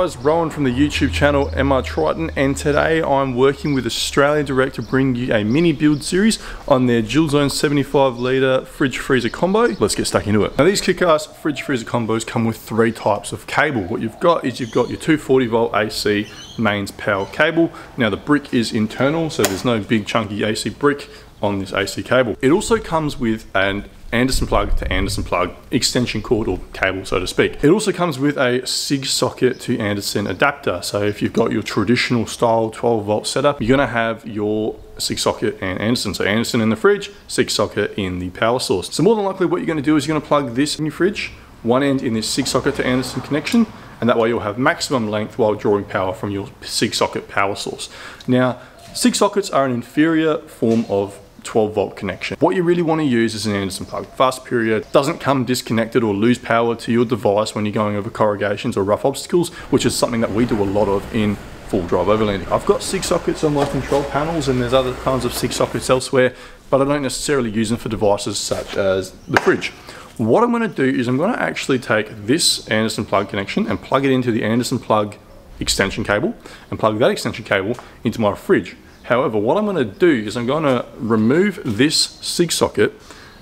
guys, Rowan from the YouTube channel MR Triton, and today I'm working with Australian Direct to bring you a mini build series on their dual zone 75 litre fridge freezer combo. Let's get stuck into it. Now these KickAss fridge freezer combos come with three types of cable. What you've got is you've got your 240 volt AC mains power cable. Now the brick is internal, so there's no big chunky AC brick on this AC cable. It also comes with an Anderson plug to Anderson plug extension cord or cable, so to speak. It also comes with a SIG socket to Anderson adapter. So if you've got your traditional style 12 volt setup, you're gonna have your SIG socket and Anderson. So Anderson in the fridge, SIG socket in the power source. So more than likely what you're gonna do is you're gonna plug this in your fridge, one end in this SIG socket to Anderson connection, and that way you'll have maximum length while drawing power from your SIG socket power source. Now, SIG sockets are an inferior form of 12 volt connection. What you really want to use is an Anderson plug. Fast period doesn't come disconnected or lose power to your device when you're going over corrugations or rough obstacles, which is something that we do a lot of in full drive overlanding. I've got SIG sockets on my control panels and there's other kinds of SIG sockets elsewhere, but I don't necessarily use them for devices such as the fridge. What I'm going to do is I'm going to actually take this Anderson plug connection and plug it into the Anderson plug extension cable and plug that extension cable into my fridge. However, what I'm going to do is I'm going to remove this SIG socket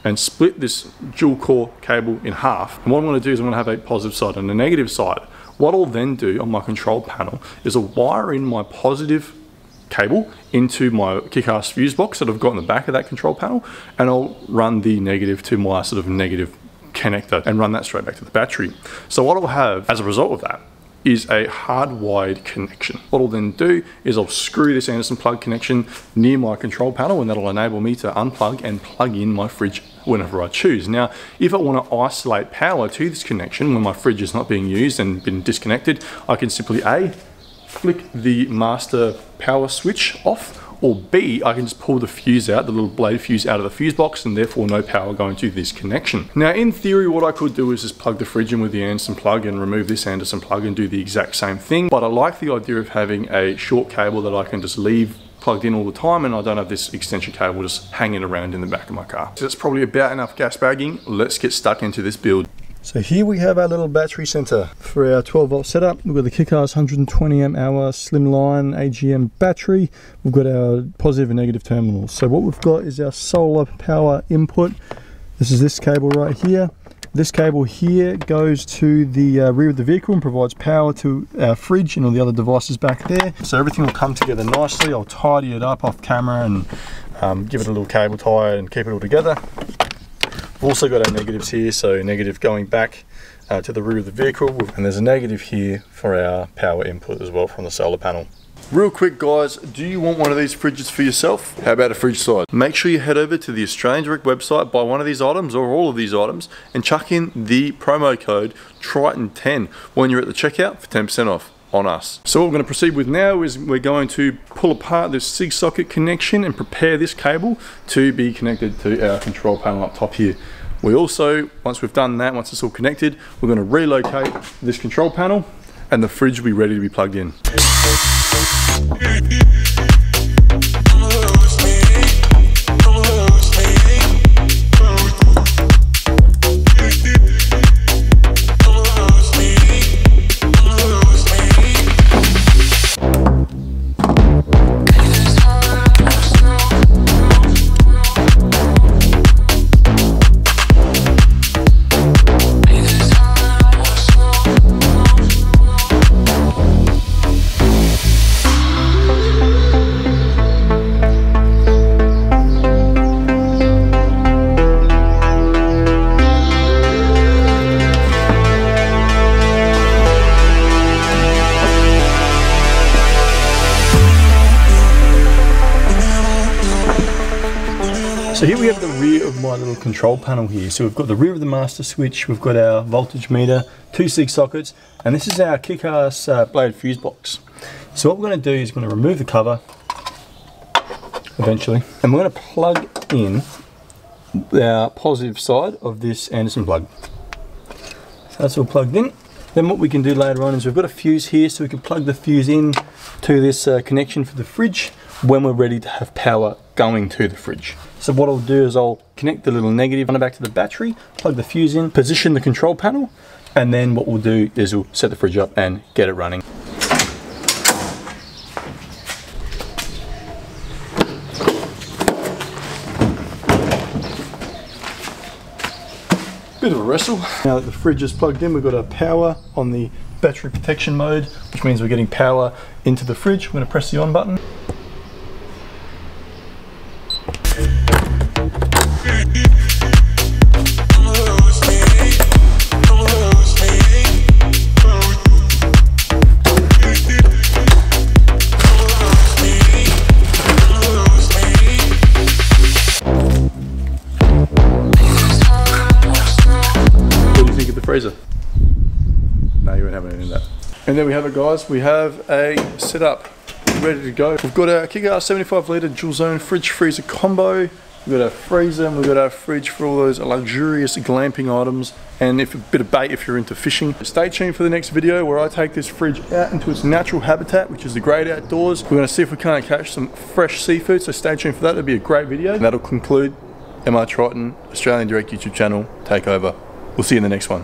and split this dual core cable in half. And what I'm going to do is I'm going to have a positive side and a negative side. What I'll then do on my control panel is I'll wire in my positive cable into my KickAss fuse box that I've got in the back of that control panel, and I'll run the negative to my sort of negative connector and run that straight back to the battery. So what I'll have as a result of that is a hardwired connection. What I'll then do is I'll screw this Anderson plug connection near my control panel, and that'll enable me to unplug and plug in my fridge whenever I choose. Now, if I want to isolate power to this connection when my fridge is not being used and been disconnected, I can simply A, flick the master power switch off, or B, I can just pull the fuse out, the little blade fuse out of the fuse box, and therefore no power going to this connection. Now in theory, what I could do is just plug the fridge in with the Anderson plug and remove this Anderson plug and do the exact same thing, but I like the idea of having a short cable that I can just leave plugged in all the time, and I don't have this extension cable just hanging around in the back of my car. So that's probably about enough gas bagging. Let's get stuck into this build. So here we have our little battery center for our 12 volt setup. We've got the KickAss 120 amp hour slimline AGM battery. We've got our positive and negative terminals. So what we've got is our solar power input. This is this cable right here. This cable here goes to the rear of the vehicle and provides power to our fridge and all the other devices back there. So everything will come together nicely. I'll tidy it up off camera and give it a little cable tie and keep it all together. We've also got our negatives here, so negative going back to the rear of the vehicle, and there's a negative here for our power input as well from the solar panel. Real quick guys, do you want one of these fridges for yourself? How about a fridge side? Make sure you head over to the Australian Direct website, buy one of these items or all of these items, and chuck in the promo code Triton10 when you're at the checkout for 10% off on us. So what we're going to proceed with now is we're going to pull apart this SIG socket connection and prepare this cable to be connected to our control panel up top here. We also, once we've done that, once it's all connected, we're going to relocate this control panel and the fridge will be ready to be plugged in. So here we have the rear of my little control panel here. So we've got the rear of the master switch, we've got our voltage meter, two SIG sockets, and this is our KickAss blade fuse box. So what we're going to do is we're going to remove the cover, eventually, and we're going to plug in our positive side of this Anderson plug. So that's all plugged in. Then what we can do later on is we've got a fuse here, so we can plug the fuse in to this connection for the fridge when we're ready to have power going to the fridge. So what I'll do is I'll connect the little negative on the back to the battery, plug the fuse in, position the control panel, And then what we'll do is we'll set the fridge up and get it running. Bit of a wrestle. Now that the fridge is plugged in, we've got our power on the battery protection mode, which means we're getting power into the fridge. I'm going to press the on button. Freezer. No, you won't have anything in that. And there we have it, guys. We have a setup ready to go. We've got our KickAss 75 litre dual zone fridge freezer combo. We've got our freezer and we've got our fridge for all those luxurious glamping items, and if a bit of bait if you're into fishing. Stay tuned for the next video where I take this fridge out into its natural habitat, which is the great outdoors. We're going to see if we can't catch some fresh seafood, so stay tuned for that. That'll be a great video. And that'll conclude MR Triton Australian Direct YouTube channel takeover. We'll see you in the next one.